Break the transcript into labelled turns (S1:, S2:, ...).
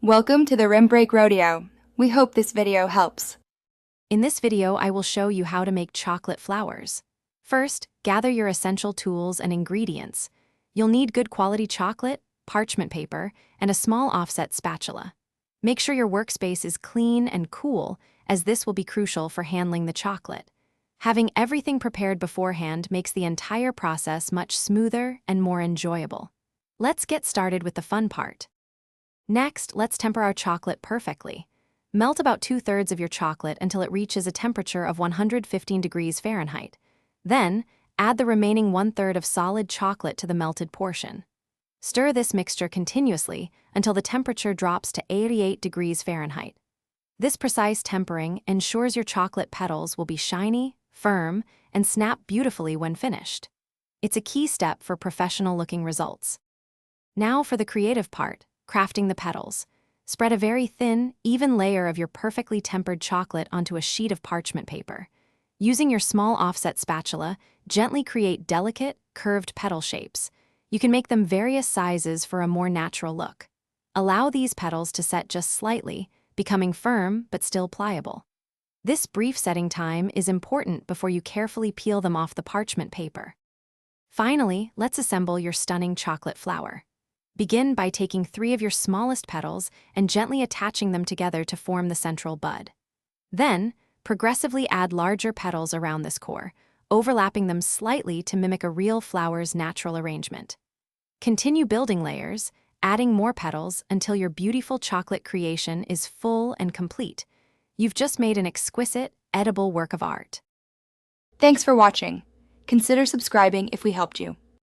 S1: Welcome to the Rim Break Rodeo. We hope this video helps.
S2: In this video, I will show you how to make chocolate flowers. First, gather your essential tools and ingredients. You'll need good quality chocolate, parchment paper, and a small offset spatula. Make sure your workspace is clean and cool, as this will be crucial for handling the chocolate. Having everything prepared beforehand makes the entire process much smoother and more enjoyable. Let's get started with the fun part. Next, let's temper our chocolate perfectly. Melt about 2/3 of your chocolate until it reaches a temperature of 115 degrees Fahrenheit. Then, add the remaining 1/3 of solid chocolate to the melted portion. Stir this mixture continuously until the temperature drops to 88 degrees Fahrenheit. This precise tempering ensures your chocolate petals will be shiny, firm, and snap beautifully when finished. It's a key step for professional-looking results. Now for the creative part, crafting the petals. Spread a very thin, even layer of your perfectly tempered chocolate onto a sheet of parchment paper. Using your small offset spatula, gently create delicate, curved petal shapes. You can make them various sizes for a more natural look. Allow these petals to set just slightly, becoming firm but still pliable. This brief setting time is important before you carefully peel them off the parchment paper. Finally, let's assemble your stunning chocolate flower. Begin by taking 3 of your smallest petals and gently attaching them together to form the central bud. Then, progressively add larger petals around this core, overlapping them slightly to mimic a real flower's natural arrangement. Continue building layers, adding more petals until your beautiful chocolate creation is full and complete. You've just made an exquisite, edible work of art.
S1: Thanks for watching. Consider subscribing if we helped you.